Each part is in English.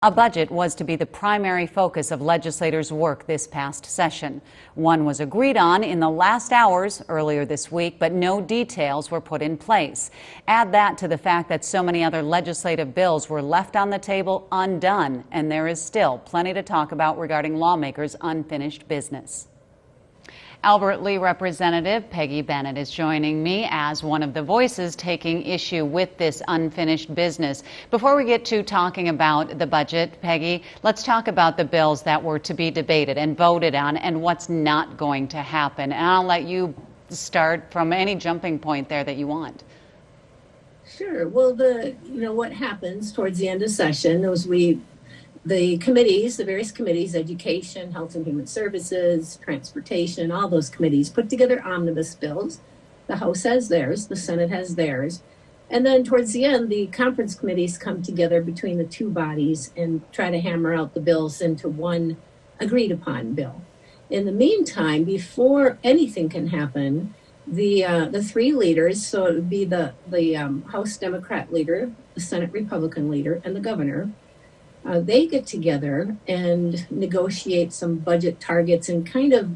A budget was to be the primary focus of legislators' work this past session. One was agreed on in the last hours earlier this week, but no details were put in place. Add that to the fact that so many other legislative bills were left on the table undone, and there is still plenty to talk about regarding lawmakers' unfinished business. Albert Lea Representative Peggy Bennett is joining me as one of the voices taking issue with this unfinished business. Before we get to talking about the budget, Peggy, let's talk about the bills that were to be debated and voted on and what's not going to happen. And I'll let you start from any jumping point there that you want. Sure. Well, what happens towards the end of session is the committees, the various committees, Education, Health and Human Services, Transportation, all those committees put together omnibus bills. The House has theirs, the Senate has theirs. And then towards the end, the conference committees come together between the two bodies and try to hammer out the bills into one agreed upon bill. In the meantime, before anything can happen, the three leaders, so it would be the House Democrat leader, the Senate Republican leader, and the governor, they get together and negotiate some budget targets and kind of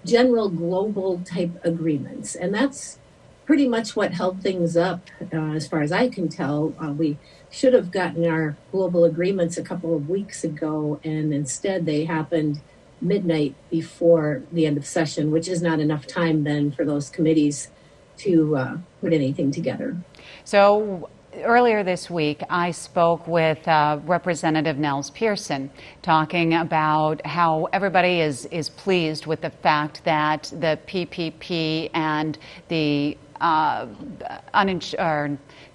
general global type agreements. And that's pretty much what held things up, as far as I can tell. We should have gotten our global agreements a couple of weeks ago, and instead they happened midnight before the end of session, which is not enough time then for those committees to put anything together. So earlier this week, I spoke with Representative Nels Pearson, talking about how everybody is pleased with the fact that the PPP and the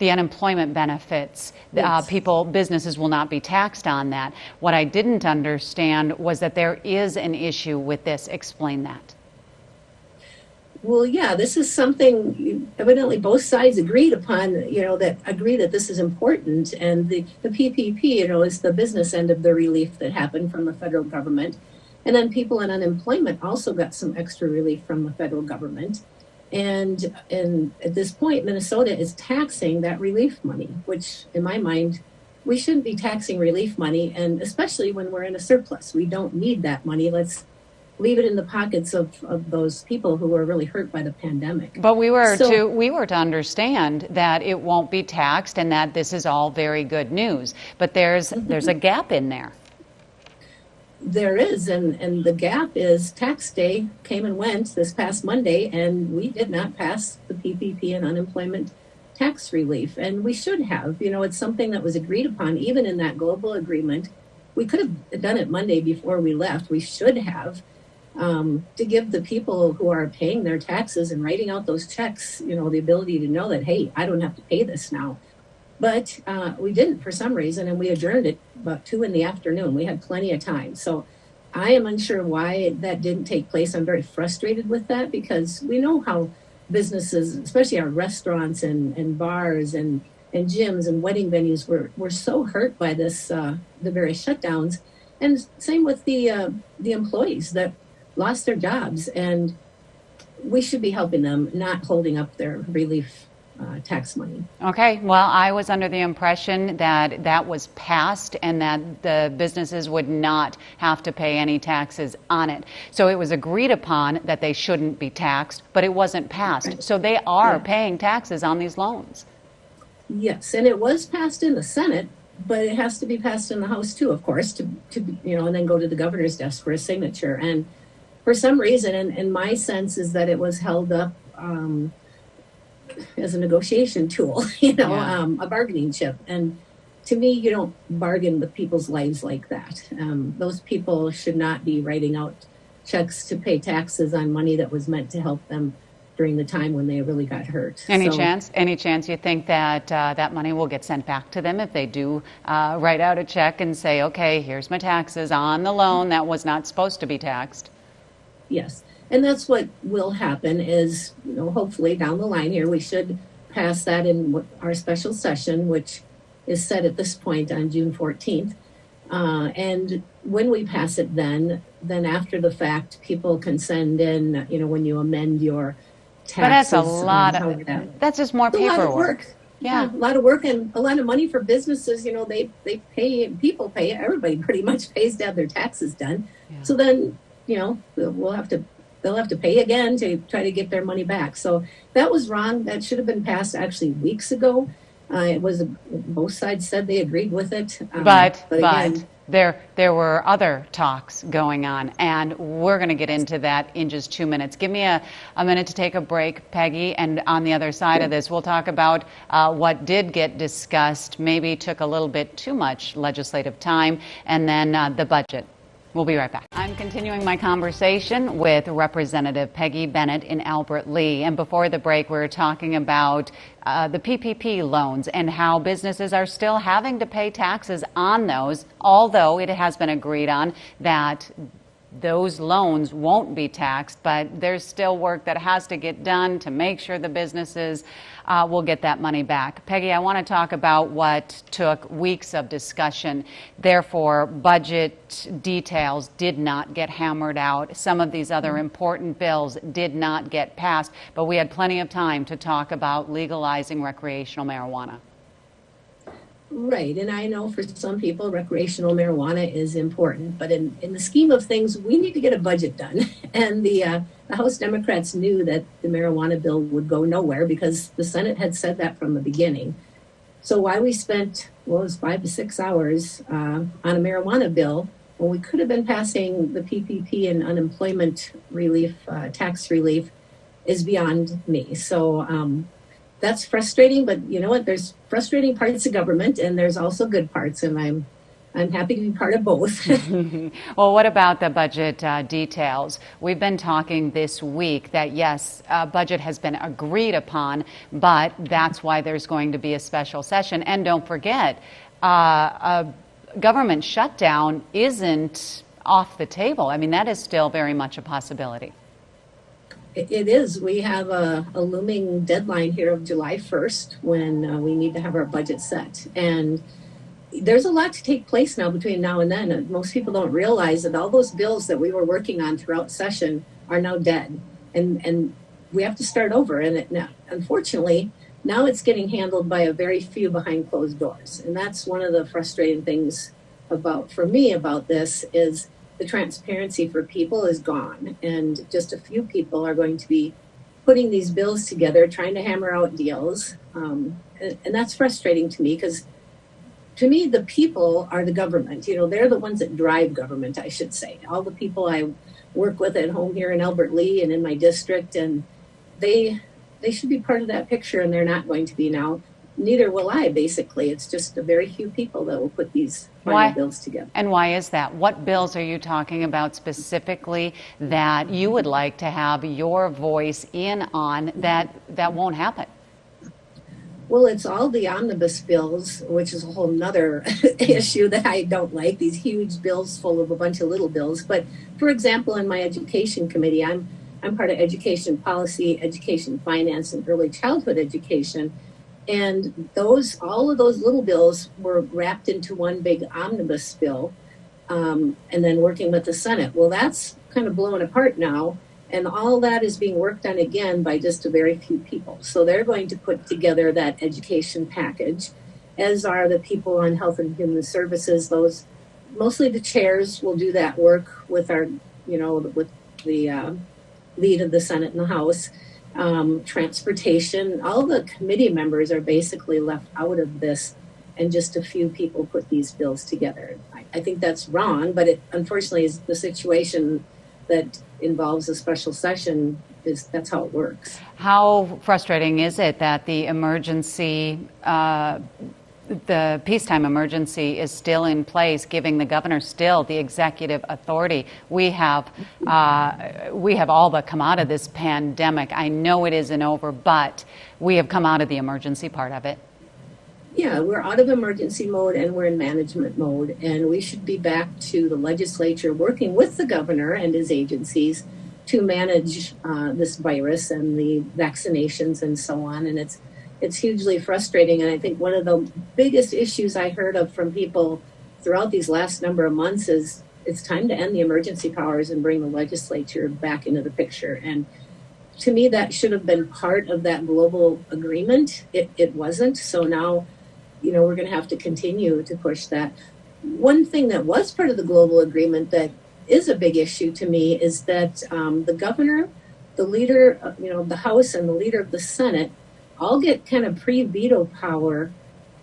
unemployment benefits, yes. Businesses will not be taxed on that. What I didn't understand was that there is an issue with this. Explain that. Well, yeah, this is something evidently both sides agreed upon, that agree that this is important. And the PPP, is the business end of the relief that happened from the federal government. And then people in unemployment also got some extra relief from the federal government. And at this point, Minnesota is taxing that relief money, which in my mind, we shouldn't be taxing relief money. And especially when we're in a surplus, we don't need that money. Let's leave it in the pockets of those people who were really hurt by the pandemic. But we were to understand that it won't be taxed and that this is all very good news. But there's a gap in there. There is, and the gap is tax day came and went this past Monday, and we did not pass the PPP and unemployment tax relief. And we should have. It's something that was agreed upon, even in that global agreement. We could have done it Monday before we left. We should have. To give the people who are paying their taxes and writing out those checks, the ability to know that, hey, I don't have to pay this now. But we didn't for some reason, and we adjourned it about 2 p.m. We had plenty of time. So I am unsure why that didn't take place. I'm very frustrated with that because we know how businesses, especially our restaurants and bars and gyms and wedding venues were so hurt by this, the various shutdowns. And same with the employees that lost their jobs, and we should be helping them, not holding up their relief tax money. Okay, well, I was under the impression that that was passed and that the businesses would not have to pay any taxes on it. So it was agreed upon that they shouldn't be taxed, but it wasn't passed. Right. So they are paying taxes on these loans. Yes, and it was passed in the Senate, but it has to be passed in the House too, of course, to and then go to the governor's desk for a signature. And for some reason, and my sense is that it was held up as a negotiation tool, a bargaining chip. And to me, you don't bargain with people's lives like that. Those people should not be writing out checks to pay taxes on money that was meant to help them during the time when they really got hurt. Any chance you think that that money will get sent back to them if they do write out a check and say, okay, here's my taxes on the loan that was not supposed to be taxed? Yes, and that's what will happen is, hopefully down the line here, we should pass that in our special session, which is set at this point on June 14th. And when we pass it then after the fact, people can send in, when you amend your taxes. But that's a lot of, that's just more paperwork. Yeah. A lot of work and a lot of money for businesses. You know, they pay, people pay, everybody pretty much pays to have their taxes done. Yeah. So then, you know, they'll have to pay again to try to get their money back. So that was wrong. That should have been passed actually weeks ago. It was, both sides said they agreed with it. But again, there were other talks going on, and we're going to get into that in just 2 minutes. Give me a minute to take a break, Peggy, and on the other side of this, we'll talk about what did get discussed, maybe took a little bit too much legislative time, and then the budget. We'll be right back. I'm continuing my conversation with Representative Peggy Bennett in Albert Lea. And before the break, we were talking about the PPP loans and how businesses are still having to pay taxes on those, although it has been agreed on that those loans won't be taxed, but there's still work that has to get done to make sure the businesses will get that money back. Peggy, I want to talk about what took weeks of discussion. Therefore, budget details did not get hammered out. Some of these other important bills did not get passed, but we had plenty of time to talk about legalizing recreational marijuana. Right, and I know for some people recreational marijuana is important, but in the scheme of things, we need to get a budget done. And the House Democrats knew that the marijuana bill would go nowhere because the Senate had said that from the beginning. So why we spent, well, it was 5 to 6 hours on a marijuana bill when we could have been passing the PPP and unemployment relief, tax relief, is beyond me. So that's frustrating, but you know what? There's frustrating parts of government, and there's also good parts, and I'm happy to be part of both. Well, what about the budget details? We've been talking this week that yes, budget has been agreed upon, but that's why there's going to be a special session. And don't forget, a government shutdown isn't off the table. I mean, that is still very much a possibility. It is. We have a looming deadline here of July 1st when we need to have our budget set. And there's a lot to take place now between now and then. Most people don't realize that all those bills that we were working on throughout session are now dead. And we have to start over. And unfortunately, now it's getting handled by a very few behind closed doors. And that's one of the frustrating things for me about this is the transparency for people is gone, and just a few people are going to be putting these bills together, trying to hammer out deals. And that's frustrating to me because to me, the people are the government. You know, they're the ones that drive government, I should say. All the people I work with at home here in Albert Lea and in my district, and they should be part of that picture, and they're not going to be now. Neither will I, basically. It's just a very few people that will put these final bills together. And why is that? What bills are you talking about specifically that you would like to have your voice in on that won't happen? Well, it's all the omnibus bills, which is a whole nother issue that I don't like, these huge bills full of a bunch of little bills. But for example, in my education committee, I'm part of education policy, education finance, and early childhood education. And all of those little bills were wrapped into one big omnibus bill, and then working with the Senate. Well, that's kind of blown apart now, and all that is being worked on again by just a very few people. So they're going to put together that education package, as are the people on Health and Human Services. Those, mostly the chairs will do that work with with the lead of the Senate and the House. Transportation, all the committee members are basically left out of this, and just a few people put these bills together. I think that's wrong, but it unfortunately is the situation that involves a special session. That's how it works. How frustrating is it that the the peacetime emergency is still in place, giving the governor still the executive authority? We have all but come out of this pandemic. I know it isn't over, but we have come out of the emergency part of it. Yeah, we're out of emergency mode and we're in management mode, and we should be back to the legislature working with the governor and his agencies to manage this virus and the vaccinations and so on. And it's hugely frustrating. And I think one of the biggest issues I heard of from people throughout these last number of months is it's time to end the emergency powers and bring the legislature back into the picture. And to me, that should have been part of that global agreement. It wasn't. So now, we're going to have to continue to push that. One thing that was part of the global agreement that is a big issue to me is that the governor, the leader, of the House and the leader of the Senate all get kind of pre-veto power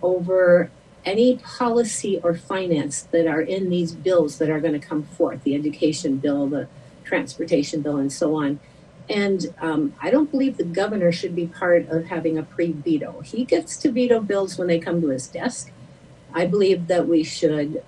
over any policy or finance that are in these bills that are going to come forth, the education bill, the transportation bill, and so on. And I don't believe the governor should be part of having a pre-veto. He gets to veto bills when they come to his desk. I believe that we should,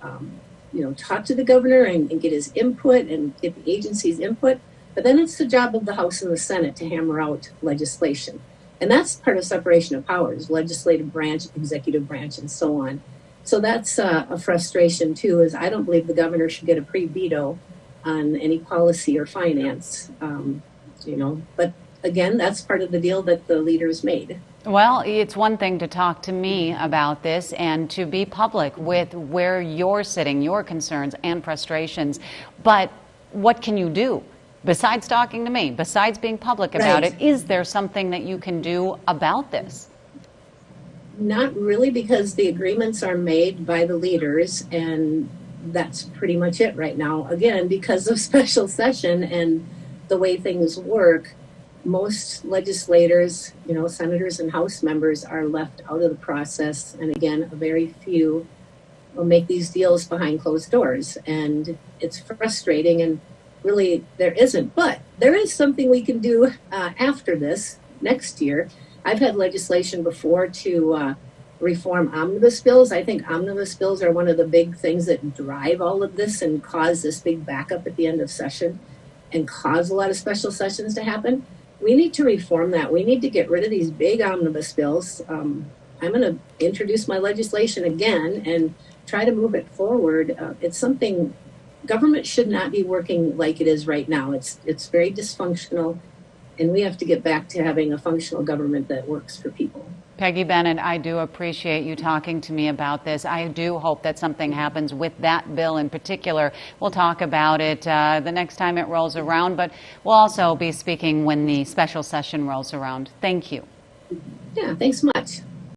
talk to the governor and get his input and get the agency's input. But then it's the job of the House and the Senate to hammer out legislation. And that's part of separation of powers, legislative branch, executive branch, and so on. So that's a frustration, too, is I don't believe the governor should get a pre-veto on any policy or finance, But again, that's part of the deal that the leaders made. Well, it's one thing to talk to me about this and to be public with where you're sitting, your concerns and frustrations. But what can you do? Besides talking to me, besides being public about it, is there something that you can do about this? Not really, because the agreements are made by the leaders, and that's pretty much it right now. Again, because of special session and the way things work, most legislators, senators and House members are left out of the process. And again, a very few will make these deals behind closed doors. And it's frustrating, and really there isn't. But there is something we can do after this next year. I've had legislation before to reform omnibus bills. I think omnibus bills are one of the big things that drive all of this and cause this big backup at the end of session and cause a lot of special sessions to happen. We need to reform that. We need to get rid of these big omnibus bills. I'm going to introduce my legislation again and try to move it forward. It's something government should not be working like it is right now. It's very dysfunctional, and we have to get back to having a functional government that works for people. Peggy Bennett, I do appreciate you talking to me about this. I do hope that something happens with that bill in particular. We'll talk about it the next time it rolls around, but we'll also be speaking when the special session rolls around. Thank you. Yeah, thanks much.